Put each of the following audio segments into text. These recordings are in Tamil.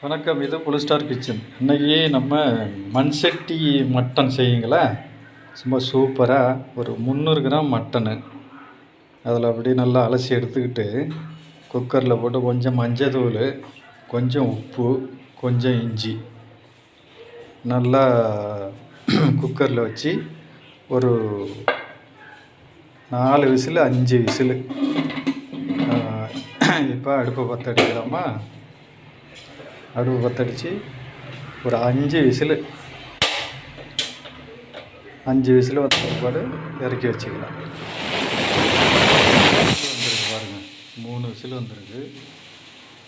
வணக்கம். இது புல் ஸ்டார் கிச்சன். இன்றைக்கி நம்ம மண் சட்டி மட்டன் செய்யுங்களா. சும்மா சூப்பராக ஒரு 300 கிராம் மட்டனு அதில் அப்படியே நல்லா அலசி எடுத்துக்கிட்டு குக்கரில் போட்டு கொஞ்சம் மஞ்சத்தூள், கொஞ்சம் உப்பு, கொஞ்சம் இஞ்சி நல்லா குக்கரில் வச்சு ஒரு 4 விசில் 5 விசில். இப்போ அடுப்பை பற்ற அடிக்கலாமா? அடுப்பு பற்றடிச்சு ஒரு 5 விசில் வந்த பிற்பாடு இறக்கி வச்சுக்கலாம். வந்துருக்கு பாருங்கள், 3 விசில் வந்துருக்கு.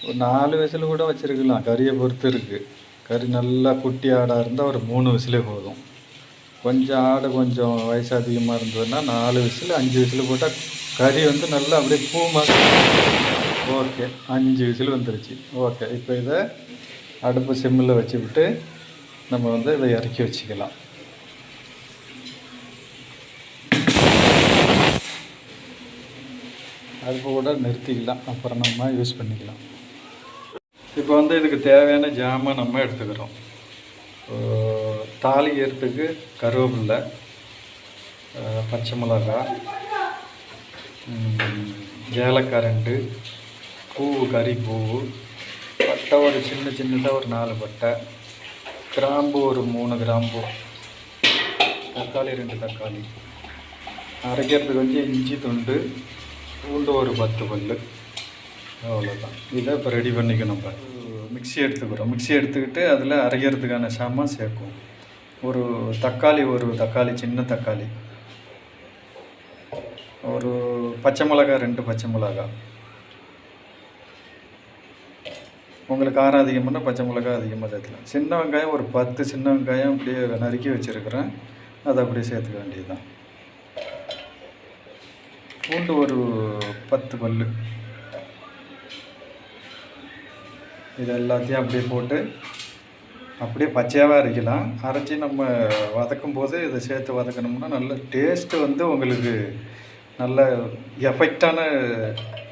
ஒரு 4 விசில் கூட வச்சுருக்கலாம், கறியை பொறுத்து இருக்குது. கறி நல்லா குட்டி ஆடாக இருந்தால் ஒரு 3 விசிலே போதும். கொஞ்சம் ஆடு கொஞ்சம் வயசு அதிகமாக இருந்ததுன்னா 4 விசில் 5 விசில் போட்டால் கறி வந்து நல்லா அப்படியே பூ மாதிரி. ஓகே, 5 விசில் வந்துருச்சு. ஓகே, இப்போ இதை அடுப்பு சிம்மில் வச்சுக்கிட்டு நம்ம வந்து இதை இறக்கி வச்சுக்கலாம். அடுப்பு கூட நிறுத்திக்கலாம், அப்புறம் நம்ம யூஸ் பண்ணிக்கலாம். இப்போ வந்து இதுக்கு தேவையான ஜாமான் நம்ம எடுத்துக்கிறோம். தாளிக்கிறதுக்கு கருவேப்பிலை, பச்சை மிளகாய், ஏலக்காய் 2, கறி பூவு, பட்டை ஒரு சின்னதாக ஒரு 4 பட்டை, கிராம்பு ஒரு 3 கிராம்பு, தக்காளி 2 தக்காளி, அரைக்கிறதுக்கு வந்து இஞ்சி துண்டு, பூண்டு ஒரு 10 பல். அவ்வளோதான். இதை இப்போ ரெடி பண்ணிக்கணும். நம்ம மிக்ஸி எடுத்துக்கிறோம். மிக்ஸி எடுத்துக்கிட்டு அதில் அரைக்கிறதுக்கான சாமான் சேர்க்கும். ஒரு தக்காளி சின்ன தக்காளி, ஒரு பச்சை மிளகாய் 2 பச்சை மிளகாய். உங்களுக்கு காரம் அதிகம்னா பச்சை மிளகாய் அதிகமாக சேர்த்துக்கலாம். சின்ன வெங்காயம் ஒரு 10 சின்ன வெங்காயம் அப்படியே நறுக்கி வச்சுருக்கிறேன், அதை அப்படியே சேர்த்துக்க வேண்டியது தான். பூண்டு ஒரு 10 பல். இது எல்லாத்தையும் அப்படியே போட்டு அப்படியே பச்சையாகவே அரைக்கலாம். அரைச்சி நம்ம வதக்கும் போது இதை சேர்த்து வதக்கணும்னா நல்ல டேஸ்ட்டு வந்து உங்களுக்கு நல்ல எஃபெக்டான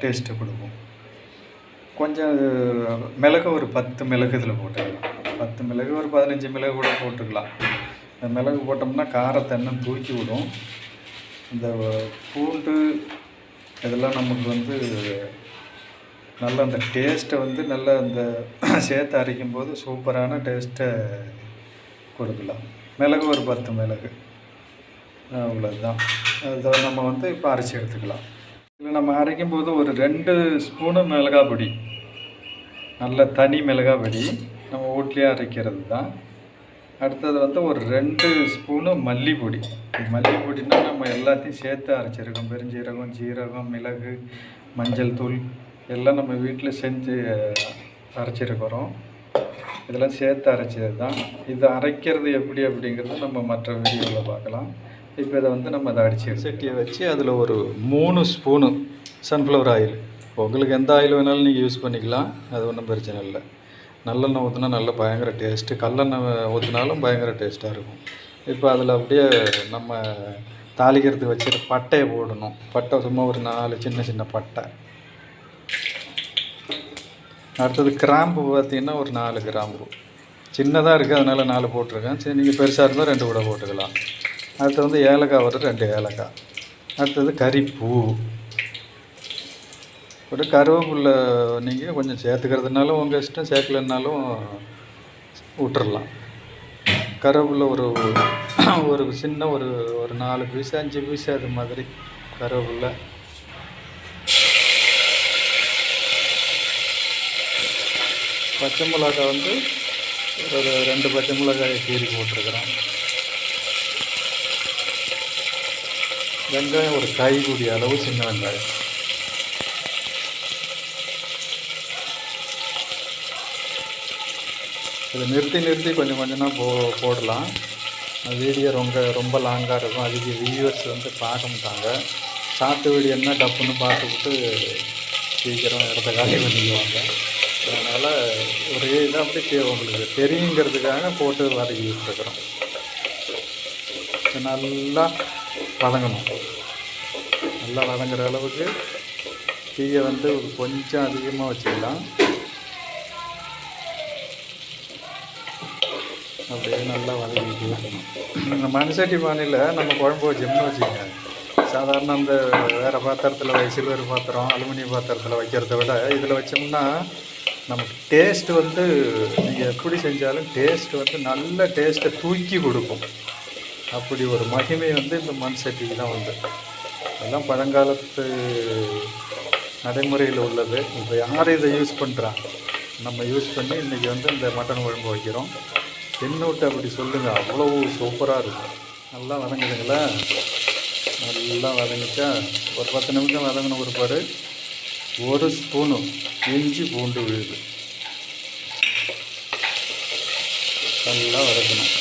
டேஸ்ட்டு கொடுக்கும். கொஞ்சம் மிளகு ஒரு 10 மிளகு இதில் போட்டுக்கலாம். 10 மிளகு ஒரு 15 மிளகு கூட போட்டுக்கலாம். இந்த மிளகு போட்டோம்னா காரத்தை இன்னும் தூக்கி விடும். இந்த பூண்டு இதெல்லாம் நமக்கு வந்து நல்ல அந்த டேஸ்ட்டை வந்து நல்லா அந்த சேர்த்து அரைக்கும் போது சூப்பரான டேஸ்ட்டை கொடுக்கலாம். மிளகு ஒரு 10 மிளகு, அவ்வளோதான். அதை நம்ம வந்து இப்போ அரைச்சி எடுத்துக்கலாம். இதில் நம்ம அரைக்கும் போது ஒரு 2 ஸ்பூனு மிளகாய் பொடி, நல்ல தனி மிளகாய் பொடி, நம்ம வீட்லேயே அரைக்கிறது தான். அடுத்தது வந்து ஒரு 2 ஸ்பூனு மல்லிப்பொடி. மல்லிப்பொடினா நம்ம எல்லாத்தையும் சேர்த்து அரைச்சிருக்கோம். பெருஞ்சீரகம், ஜீரகம், மிளகு, மஞ்சள் தூள் எல்லாம் நம்ம வீட்டில் செஞ்சு அரைச்சிருக்கிறோம். இதெல்லாம் சேர்த்து அரைச்சது தான். இது அரைக்கிறது எப்படி அப்படிங்கிறது நம்ம மற்ற வீடியோவில் பார்க்கலாம். இப்போ இதை வந்து நம்ம அதை அடித்து சட்டியை வச்சு அதில் ஒரு 3 ஸ்பூனு சன்ஃப்ளவர் ஆயில். உங்களுக்கு எந்த ஆயில் வேணாலும் நீங்கள் யூஸ் பண்ணிக்கலாம், அது ஒன்றும் பிரச்சனை இல்லை. நல்லெண்ணெய் ஊற்றினா நல்ல பயங்கர டேஸ்ட்டு, கல்லெண்ணெய் ஊற்றினாலும் பயங்கர டேஸ்ட்டாக இருக்கும். இப்போ அதில் அப்படியே நம்ம தாளிக்கிறதுக்கு வச்சுட்டு பட்டையை போடணும். பட்டை சும்மா ஒரு 4 சின்ன பட்டை. அடுத்தது கிராம்பு பார்த்திங்கன்னா ஒரு 4 கிராம்பு. சின்னதாக இருக்குது அதனால் 4 போட்டிருக்கேன். சரி, நீங்கள் பெருசாக இருந்தால் 2 கூட போட்டுக்கலாம். அடுத்து வந்து ஏலக்காய் ஒரு 2 ஏலக்காய். அடுத்தது கறிப்பூ. ஒரு கருவேப்பிலை நீங்கள் கொஞ்சம் சேர்த்துக்கிறதுனாலும் உங்கள் இஷ்டம், சேர்க்கலன்னாலும் விட்டுறலாம். கருவேப்பிலை ஒரு சின்ன ஒரு 4 பீஸ் 5 பீஸ் அது மாதிரி கருவேப்பிலை. பச்சை மிளகாய் வந்து ஒரு 2 பச்சை மிளகாயை கீறி போட்டிருக்கிறேன். வெங்காயம் ஒரு கைப்பிடி அளவு சின்ன வெங்காயம். இதை நிறுத்தி கொஞ்சம் கொஞ்சமாக போடலாம். வீடியோ ரொம்ப லாங்காக இருக்கும், அதுக்கு வியூவர்ஸ் வந்து பார்க்க மாட்டாங்க. ஷார்ட் வீடியோன்னா டப்புன்னு பார்த்துக்கிட்டு சீக்கிரம் இடத்த காலி பண்ணிக்குவாங்க. அதனால் ஒரு இதாக அப்படியே உங்களுக்கு தெரியுங்கிறதுக்காக போட்டு வதக்கி விட்டுருக்குறோம். நல்லா வதங்கணும். நல்லா வதங்குற அளவுக்கு தீயை வந்து கொஞ்சம் அதிகமாக வச்சுக்கலாம். அப்படியே நல்லா வதக்கிட்டு இருக்கணும். இந்த மண்சட்டி பானையில் நம்ம குழம்பு வச்சோம்னு வச்சுக்கோங்க, சாதாரண அந்த வேறு பாத்திரத்தில் சில்வர் பாத்திரம் அலுமினியம் பாத்திரத்தில் வைக்கிறத விட இதில் வச்சோம்னா நமக்கு டேஸ்ட்டு வந்து நீங்கள் எப்படி செஞ்சாலும் டேஸ்ட்டு வந்து நல்ல டேஸ்ட்டை தூக்கி கொடுக்கும். அப்படி ஒரு மகிமை வந்து இந்த மண் சட்டிக்கு தான் உண்டு. அதெல்லாம் பழங்காலத்து நடைமுறையில் உள்ளது. இப்போ யார் இதை யூஸ் பண்ணுறாங்க? நம்ம யூஸ் பண்ணி இன்றைக்கி வந்து இந்த மட்டன் குழம்பு வைக்கிறோம். என்னோட்டு அப்படி சொல்லுங்கள், அவ்வளோ சூப்பராக இருக்கும். நல்லா வதங்குதுங்களா? நல்லா வதங்கிட்டா ஒரு 10 நிமிஷம் வதங்கின பிற்பாடு 1 ஸ்பூனு இஞ்சி பூண்டு விழுது நல்லா வதக்கணும்.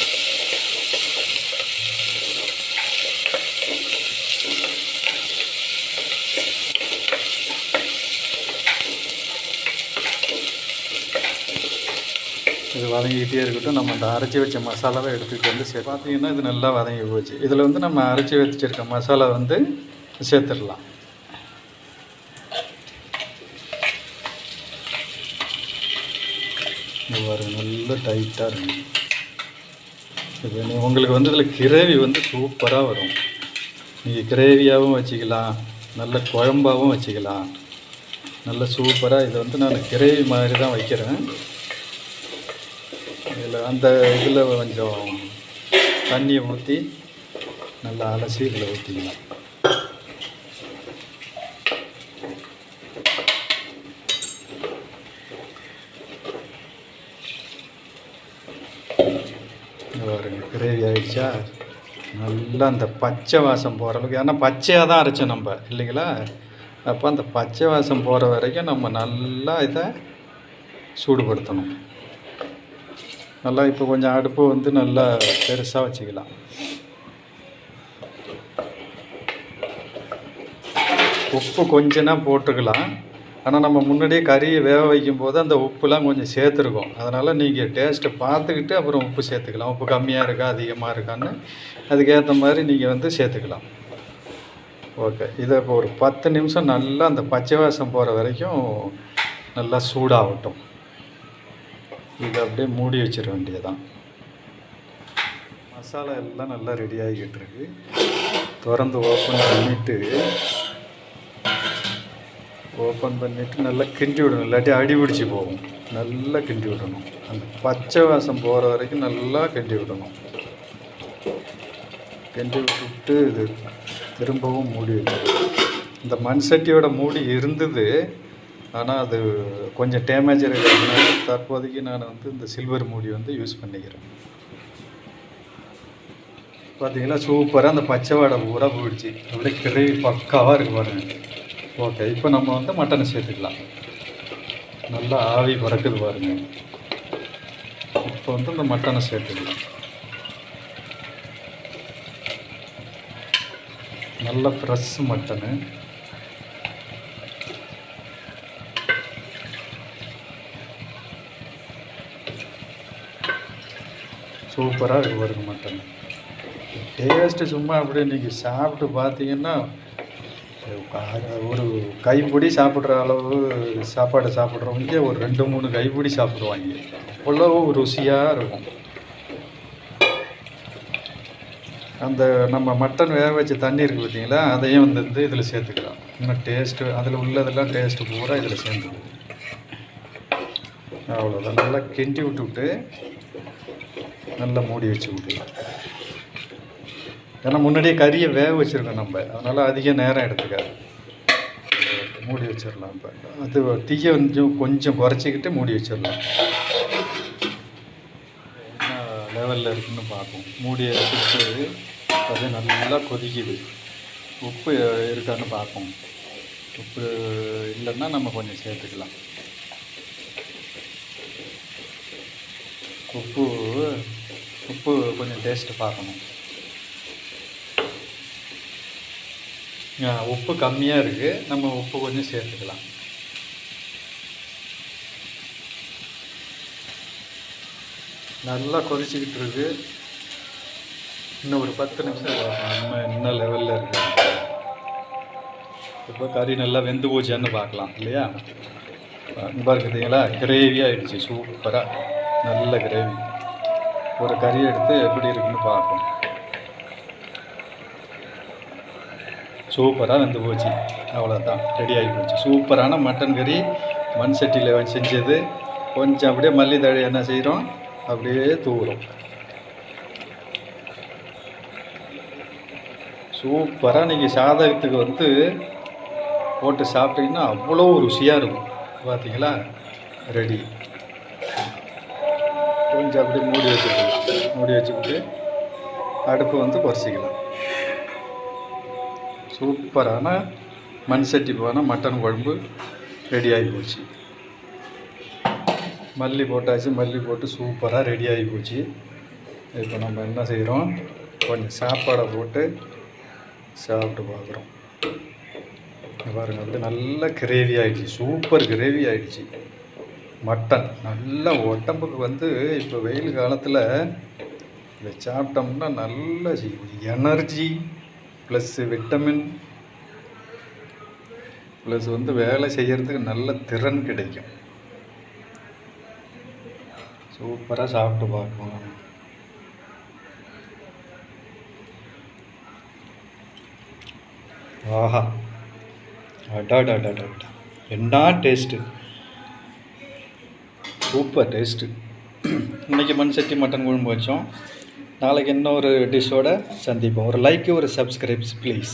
இது வதங்கிக்கிட்டே இருக்கட்டும். நம்ம அந்த அரைச்சி வச்ச மசாலாவை எடுத்துகிட்டு வந்து பார்த்தீங்கன்னா இது நல்லா வதங்கி போச்சு. இதில் வந்து நம்ம அரைச்சி வச்சிருக்க மசாலா வந்து சேர்த்துடலாம். நல்ல டைட்டாக இருக்கும். இது உங்களுக்கு வந்து இதில் கிரேவி வந்து சூப்பராக வரும். நீங்கள் கிரேவியாகவும் வச்சுக்கலாம், நல்ல குழம்பாகவும் வச்சுக்கலாம். நல்ல சூப்பராக இதை வந்து நான் கிரேவி மாதிரி தான் வைக்கிறேன். இதில் அந்த இதில் கொஞ்சம் தண்ணியை ஊற்றி நல்லா அலசி இதில் ஊற்றிக்கலாம். கிரேவி ஆகிடுச்சா? நல்லா அந்த பச்சை வாசம் போகிற அளவுக்கு, ஏன்னா பச்சையாக தான் அரைச்சோம் நம்ம இல்லைங்களா? அப்போ அந்த பச்சை வாசம் போகிற வரைக்கும் நம்ம நல்லா இதை சூடுபடுத்தணும். நல்லா இப்போ கொஞ்சம் அடுப்பு வந்து நல்லா பெருசாக வச்சுக்கலாம். உப்பு கொஞ்சம்னா போட்டுக்கலாம். ஆனால் நம்ம முன்னாடியே கறியை வேக வைக்கும் போது அந்த உப்புலாம் கொஞ்சம் சேர்த்துருக்கோம். அதனால் நீங்கள் டேஸ்ட்டை பார்த்துக்கிட்டு அப்புறம் உப்பு சேர்த்துக்கலாம். உப்பு கம்மியாக இருக்கா அதிகமாக இருக்கான்னு அதுக்கேற்ற மாதிரி நீங்கள் வந்து சேர்த்துக்கலாம். ஓகே, இதை இப்போ ஒரு 10 நிமிஷம் நல்லா அந்த பச்சை வாசம் போகிற வரைக்கும் நல்லா சூடாகட்டும். இதை அப்படியே மூடி வச்சிட வேண்டியதான். மசாலா எல்லாம் நல்லா ரெடி ஆகிக்கிட்டு இருக்கு. திறந்து ஓப்பன் பண்ணிவிட்டு நல்லா கிண்டி விடணும், இல்லாட்டி அடி பிடிச்சி போகும். நல்லா கிண்டி விடணும். அந்த பச்சை வாசம் போகிற வரைக்கும் நல்லா கிண்டி விடணும். கிண்டி விட்டுட்டு இது திரும்பவும் மூடி வச்சிடணும். இந்த மண் சட்டியோட மூடி இருந்தது, ஆனால் அது கொஞ்சம் டேமேஜ் இருக்கிறதுனால தற்போதைக்கு நான் வந்து இந்த சில்வர் மூடி வந்து யூஸ் பண்ணிக்கிறேன். பார்த்தீங்களா, சூப்பராக அந்த பச்சை வாடை பூரா போயிடுச்சு. அப்படியே கிரேவி பக்காவாக இருக்கு பாருங்கள். ஓகே, இப்போ நம்ம வந்து மட்டனை சேர்த்துக்கலாம். நல்லா ஆவி பறக்குது பாருங்கள். இப்போ வந்து இந்த மட்டனை சேர்த்துக்கலாம். நல்ல ஃப்ரெஷ் மட்டனு. சூப்பராக இருக்கு பாருங்க மட்டன். டேஸ்ட்டு சும்மா அப்படியே இன்றைக்கி சாப்பிட்டு பார்த்தீங்கன்னா ஒரு கைப்பிடி சாப்பிட்ற அளவு சாப்பாடு சாப்பிட்றவங்க ஒரு 2-3 கைப்பிடி சாப்பிடுவாங்க. அவ்வளோ ருசியாக இருக்கும். அந்த நம்ம மட்டன் வேக வச்ச தண்ணி இருக்குது பார்த்தீங்களா, அதையும் வந்து இதில் சேர்த்துக்கலாம். இன்னும் டேஸ்ட்டு அதில் உள்ளதெல்லாம் டேஸ்ட்டு பூரா இதில் சேர்ந்துடும். அவ்வளோதான். நல்லா கிண்டி விட்டுவிட்டு நல்லா மூடி வச்சு விட்டுலாம். ஏன்னா முன்னாடியே கறியை வேக வச்சுருக்கோம் நம்ம, அதனால் அதிக நேரம் எடுத்துக்காது. மூடி வச்சிடலாம். இப்போ அது தீயை கொஞ்சம் குறைச்சிக்கிட்டு மூடி வச்சிடலாம். என்ன லெவலில் இருக்குதுன்னு பார்ப்போம். மூடியை வச்சுட்டு அது நல்லா கொதிக்குது. உப்பு இருக்கான்னு பார்ப்போம். உப்பு இல்லைன்னா நம்ம கொஞ்சம் சேர்த்துக்கலாம். உப்பு கொஞ்சம் டேஸ்ட்டு பார்க்கணும். உப்பு கம்மியாக இருக்குது, நம்ம உப்பு கொஞ்சம் சேர்த்துக்கலாம். நல்லா கொதிச்சுக்கிட்டு இருக்கு. இன்னும் ஒரு 10 நிமிஷம் நம்ம என்ன லெவலில் இருக்கு. இப்போ கறி நல்லா வெந்து போச்சான்னு பார்க்கலாம் இல்லையா? பார்த்தீங்களா, கிரேவி ஆகிடுச்சு. சூப்பராக நல்ல கிரேவி. ஒரு கறி எடுத்து எப்படி இருக்குன்னு பார்ப்போம். சூப்பராக வெந்து போச்சு. அவ்வளோதான், ரெடி ஆகி போச்சு. சூப்பரான மட்டன் கறி மண் சட்டியில் செஞ்சது. கொஞ்சம் அப்படியே மல்லி தழை என்ன செய்கிறோம், அப்படியே தூவுறோம். சூப்பராக நீங்கள் சாதகத்துக்கு வந்து போட்டு சாப்பிட்டீங்கன்னா அவ்வளோ ருசியாக இருக்கும். பார்த்தீங்களா, ரெடி. கொஞ்சம் அப்படியே மூடி வச்சுக்கலாம். மூடி வச்சுக்கிட்டு அடுப்பு வந்து குறைச்சிக்கலாம். சூப்பரான மண் சட்டி போன மட்டன் குழம்பு ரெடி ஆகி போச்சு. மல்லி போட்டாச்சு, மல்லி போட்டு சூப்பராக ரெடி ஆகி போச்சு. இப்போ நம்ம என்ன செய்கிறோம், கொஞ்சம் சாப்பாடை போட்டு சாப்பிட்டு பார்க்குறோம். பாருங்கள், அப்படியே நல்ல கிரேவி ஆகிடுச்சு. சூப்பர் கிரேவி ஆகிடுச்சு. மட்டன் நல்ல உடம்புக்கு வந்து இப்போ வெயில் காலத்தில் இதை சாப்பிட்டோம்னா நல்ல எனர்ஜி ப்ளஸ் விட்டமின் ப்ளஸ் வந்து வேலை செய்கிறதுக்கு நல்ல திறன் கிடைக்கும். சூப்பராக சாப்பிட்டு பார்க்கலாம். ஆஹா, அடாடாடாடா, என்ன டேஸ்ட்டு, சூப்பர் டேஸ்ட்டு. இன்றைக்கி மண் சட்டி மட்டன் குழம்பு வச்சோம். நாளைக்கு இன்னொரு டிஷ்ஷோடு சந்திப்போம். ஒரு லைக்கு, ஒரு சப்ஸ்கிரைப்ஸ் ப்ளீஸ்.